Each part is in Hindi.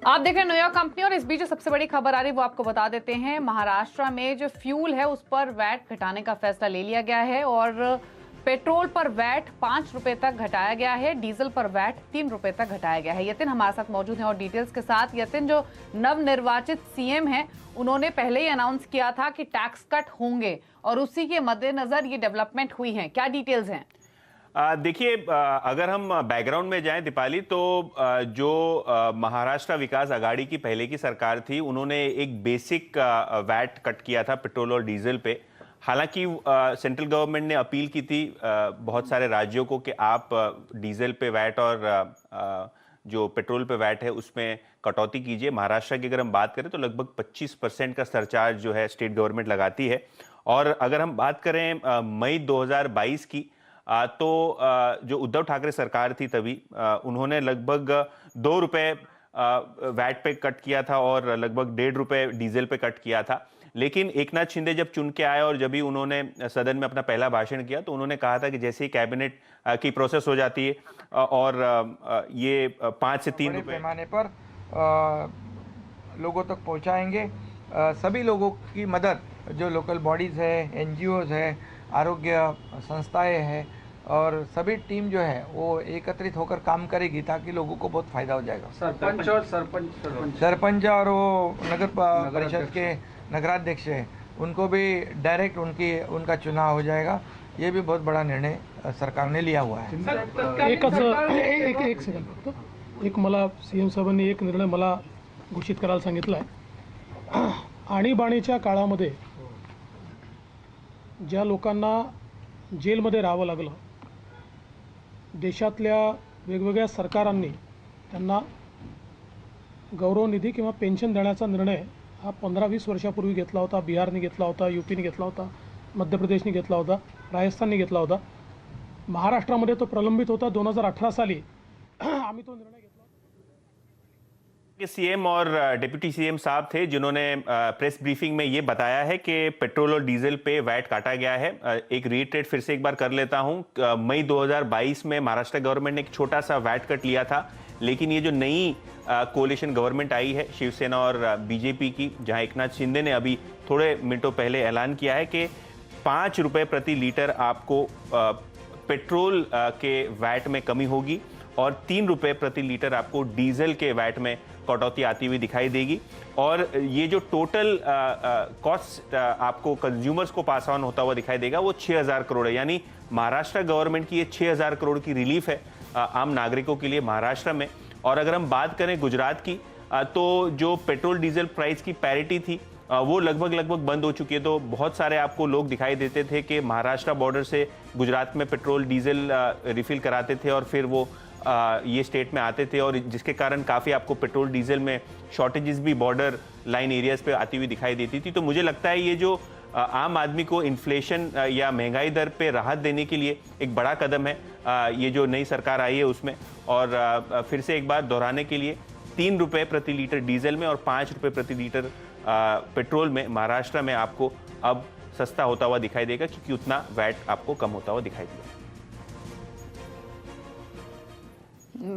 आप देख रहे हैं न्यूयॉर्क कंपनी और इस बीच जो सबसे बड़ी खबर आ रही है वो आपको बता देते हैं। महाराष्ट्र में जो फ्यूल है उस पर वैट घटाने का फैसला ले लिया गया है और पेट्रोल पर वैट 5 रुपए तक घटाया गया है, डीजल पर वैट 3 रुपए तक घटाया गया है। यतिन हमारे साथ मौजूद हैं और डिटेल्स के साथ। यतिन, जो नवनिर्वाचित सीएम हैं उन्होंने पहले ही अनाउंस किया था कि टैक्स कट होंगे और उसी के मद्देनजर ये डेवलपमेंट हुई है, क्या डिटेल्स हैं? देखिए, अगर हम बैकग्राउंड में जाएं दीपाली, तो जो महाराष्ट्र विकास आघाड़ी की पहले की सरकार थी उन्होंने एक बेसिक वैट कट किया था पेट्रोल और डीजल पे। हालांकि सेंट्रल गवर्नमेंट ने अपील की थी बहुत सारे राज्यों को कि आप डीजल पे वैट और जो पेट्रोल पे वैट है उसमें कटौती कीजिए। महाराष्ट्र की अगर हम बात करें तो लगभग 25% का सरचार्ज जो है स्टेट गवर्नमेंट लगाती है। और अगर हम बात करें मई 2022 की, तो जो उद्धव ठाकरे सरकार थी तभी उन्होंने लगभग 2 रुपए वैट पे कट किया था और लगभग 1.5 रुपए डीजल पे कट किया था। लेकिन एकनाथ शिंदे जब चुन के आए और जब भी उन्होंने सदन में अपना पहला भाषण किया तो उन्होंने कहा था कि जैसे ही कैबिनेट की प्रोसेस हो जाती है और ये 5 से 3 रुपए पैमाने पर लोगों तक पहुंचाएंगे। सभी लोगों की मदद, जो लोकल बॉडीज़ है, एनजीओज है, आरोग्य संस्थाएं हैं और सभी टीम जो है वो एकत्रित होकर काम करेगी ताकि लोगों को बहुत फायदा हो जाएगा। सरपंच और वो नगर परिषद के नगराध्यक्ष हैं, उनको भी डायरेक्ट उनका चुनाव हो जाएगा। ये भी बहुत बड़ा निर्णय सरकार ने लिया हुआ है। एक सेकंड फक्त, एक मला सीएम साहेबांनी एक निर्णय मला घोषित करायला सांगितला आहे। आणीबाणीच्या काळामध्ये ज्या लोकांना जेलमध्ये राहावं लागलं, देशातल्या वेगवेगळ्या सरकारांनी त्यांना गौरव निधी किंवा पेन्शन देण्याचा निर्णय हा 15-20 वर्षापूर्वी घेतला होता। बिहारने घेतला होता, यूपीने घेतला होता, मध्य प्रदेशने घेतला होता, राजस्थानने घेतला होता। महाराष्ट्रामध्ये तो प्रलंबित होता। 2018 साली आम्ही तो निर्णय घेतला। के सीएम और डिप्टी सीएम साहब थे जिन्होंने प्रेस ब्रीफिंग में ये बताया है कि पेट्रोल और डीजल पे वैट काटा गया है। एक रीट्रेट फिर से एक बार कर लेता हूं। मई 2022 में महाराष्ट्र गवर्नमेंट ने एक छोटा सा वैट कट लिया था, लेकिन ये जो नई कोalition गवर्नमेंट आई है शिवसेना और बीजेपी की, जहां एकनाथ शिंदे ने अभी थोड़े मिनटों पहले ऐलान किया है कि 5 रुपए प्रति लीटर आपको पेट्रोल के वैट में कमी होगी और 3 रुपए प्रति लीटर आपको डीजल के वैट में कटौती आती हुई दिखाई देगी। और ये जो टोटल कॉस्ट आपको कंज्यूमर्स को पास ऑन होता हुआ दिखाई देगा वो 6000 करोड़ है। यानी महाराष्ट्र गवर्नमेंट की ये 6000 करोड़ की रिलीफ है आम नागरिकों के लिए महाराष्ट्र में। और अगर हम बात करें गुजरात की, तो जो पेट्रोल डीजल प्राइस की पैरिटी थी वो लगभग बंद हो चुकी है। तो बहुत सारे आपको लोग दिखाई देते थे कि महाराष्ट्र बॉर्डर से गुजरात में पेट्रोल डीजल रिफिल कराते थे और फिर वो ये स्टेट में आते थे, और जिसके कारण काफ़ी आपको पेट्रोल डीजल में शॉर्टेजेस भी बॉर्डर लाइन एरियाज पे आती हुई दिखाई देती थी। तो मुझे लगता है ये जो आम आदमी को इन्फ्लेशन या महंगाई दर पे राहत देने के लिए एक बड़ा कदम है ये जो नई सरकार आई है उसमें। और फिर से एक बार दोहराने के लिए 3 रुपए प्रति लीटर डीजल में और 5 रुपए प्रति लीटर पेट्रोल में महाराष्ट्र में आपको अब सस्ता होता हुआ दिखाई देगा, क्योंकि उतना वैट आपको कम होता हुआ दिखाई देगा।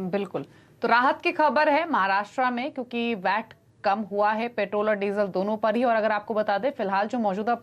बिल्कुल, तो राहत की खबर है महाराष्ट्र में, क्योंकि वैट कम हुआ है पेट्रोल और डीजल दोनों पर ही। और अगर आपको बता दें फिलहाल जो मौजूदा